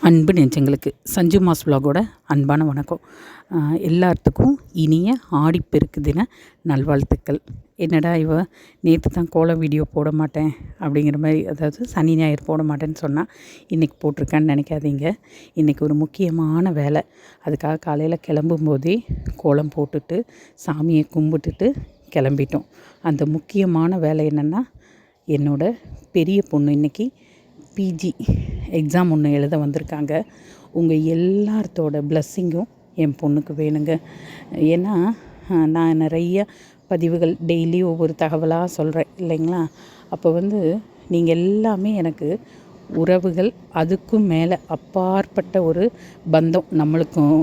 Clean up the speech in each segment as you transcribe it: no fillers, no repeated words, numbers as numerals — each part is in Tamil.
அன்பு நெஞ்சங்களுக்கு சஞ்சு மாஸ் விலாகோட அன்பான வணக்கம். எல்லாத்துக்கும் இனிய ஆடிப்பெருக்கு தின நல்வாழ்த்துக்கள். என்னடா நேற்று தான் கோலம் வீடியோ போட மாட்டேன் அப்படிங்கிற மாதிரி, அதாவது சனி ஞாயிறு போட மாட்டேன்னு சொன்னால் இன்றைக்கி போட்டிருக்கான்னு நினைக்காதீங்க. இன்றைக்கி ஒரு முக்கியமான வேலை. அதுக்காக காலையில் கிளம்பும்போதே கோலம் போட்டுட்டு சாமியை கும்பிட்டுட்டு கிளம்பிட்டோம். அந்த முக்கியமான வேலை என்னென்னா, என்னோடய பெரிய பொண்ணு இன்றைக்கி பிஜி எக்ஸாம் ஒன்று எழுத வந்திருக்காங்க. உங்கள் எல்லாத்தோட பிளஸ்ஸிங்கும் என் பொண்ணுக்கு வேணுங்க. ஏன்னா நான் நிறைய பதிவுகள் டெய்லி ஒவ்வொரு தகவலாக சொல்கிறேன் இல்லைங்களா. அப்போ நீங்கள் எல்லாமே எனக்கு உறவுகள், அதுக்கும் மேலே அப்பாற்பட்ட ஒரு பந்தம். நம்மளுக்கும்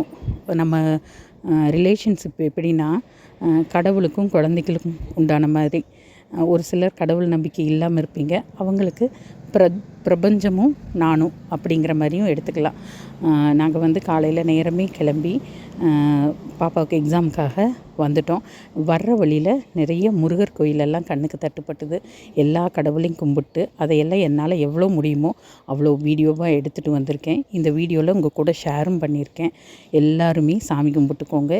நம்ம ரிலேஷன்ஷிப் எப்படின்னா, கடவுளுக்கும் குழந்தைகளுக்கும் உண்டான மாதிரி. ஒரு சிலர் கடவுள் நம்பிக்கை இல்லாமல் இருப்பீங்க, அவங்களுக்கு பிரபஞ்சமும் நானும் அப்படிங்கிற மாதிரியும் எடுத்துக்கலாம். நாங்கள் காலையில் நேரமே கிளம்பி பாப்பாவுக்கு எக்ஸாமுக்காக வந்துட்டோம். வர்ற வழியில் நிறைய முருகர் கோயிலெல்லாம் கண்ணுக்கு தட்டுப்பட்டுது. எல்லா கடவுளையும் கும்பிட்டு அதையெல்லாம் என்னால் எவ்வளோ முடியுமோ அவ்வளோ வீடியோவாக எடுத்துகிட்டு வந்திருக்கேன். இந்த வீடியோவில் உங்கள் கூட ஷேரும் பண்ணியிருக்கேன். எல்லாருமே சாமி கும்பிட்டுக்கோங்க.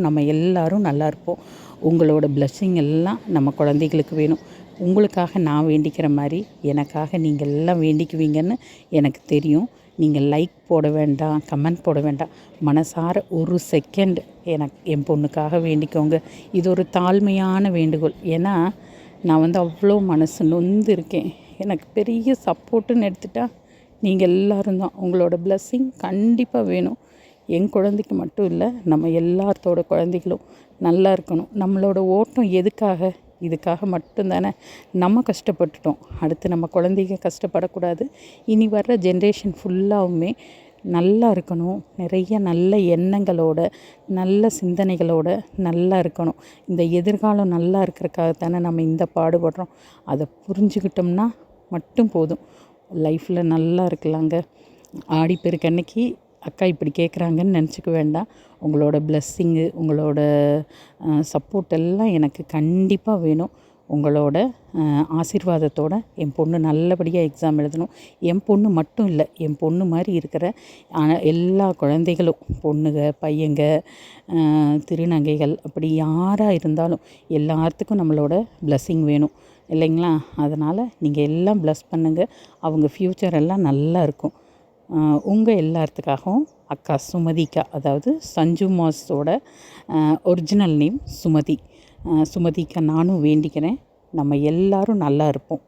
நம்ம எல்லோரும் நல்லா இருப்போம். உங்களோட பிளஸ்ஸிங் எல்லாம் நம்ம குழந்தைகளுக்கு வேணும். உங்களுக்காக நான் வேண்டிக்கிற மாதிரி எனக்காக நீங்கள் எல்லாம் வேண்டிக்குவீங்கன்னு எனக்கு தெரியும். நீங்கள் லைக் போட வேண்டாம், கமெண்ட் போட வேண்டாம், மனசார ஒரு செகண்ட் என் பொண்ணுக்காக வேண்டிக்கோங்க. இது ஒரு தாழ்மையான வேண்டுகோள். ஏன்னா நான் அவ்வளோ மனசு நொந்து இருக்கேன். எனக்கு பெரிய சப்போர்ட்டுன்னு எடுத்துட்டால் நீங்கள் எல்லோரும் தான். உங்களோட பிளஸ்ஸிங் கண்டிப்பாக வேணும். என் குழந்தைக்கு மட்டும் இல்லை, நம்ம எல்லாத்தோட குழந்தைகளும் நல்லா இருக்கணும். நம்மளோட ஓட்டம் எதுக்காக? இதுக்காக மட்டும்தானே. நம்ம கஷ்டப்பட்டுட்டோம், அடுத்து நம்ம குழந்தைங்க கஷ்டப்படக்கூடாது. இனி வர்ற ஜென்ரேஷன் ஃபுல்லாகவுமே நல்லா இருக்கணும். நிறைய நல்ல எண்ணங்களோட, நல்ல சிந்தனைகளோட நல்லா இருக்கணும். இந்த எதிர்காலம் நல்லா இருக்கிறக்காகத்தானே நம்ம இந்த பாடுபடுறோம். அதை புரிஞ்சுக்கிட்டோம்னா மட்டும் போதும், லைஃப்பில் நல்லா இருக்கலாங்க. ஆடிப்பெருக்கு அன்னைக்கு அக்கா இப்படி கேட்குறாங்கன்னு நினச்சிக்க வேண்டாம். உங்களோட பிளஸ்ஸிங்கு, உங்களோட சப்போர்ட் எல்லாம் எனக்கு கண்டிப்பாக வேணும். உங்களோட ஆசீர்வாதத்தோடு என் பொண்ணு நல்லபடியாக எக்ஸாம் எழுதணும். என் பொண்ணு மட்டும் இல்லை, என் பொண்ணு மாதிரி இருக்கிற எல்லா குழந்தைகளும், பொண்ணுங்க, பையங்க, திருநங்கைகள், அப்படி யாராக இருந்தாலும் எல்லாத்துக்கும் நம்மளோட பிளஸ்ஸிங் வேணும் இல்லைங்களா. அதனால் நீங்கள் எல்லாம் ப்ளஸ் பண்ணுங்கள். அவங்க ஃப்யூச்சர் எல்லாம் நல்லா இருக்கும். உங்கள் எல்லாத்துக்காகவும் அக்கா சுமதிக்கா, அதாவது சஞ்சு மாஸோட ஒரிஜினல் நேம் சுமதிக்கா, நானும் வேண்டிக்கிறேன். நம்ம எல்லோரும் நல்லா இருப்போம்.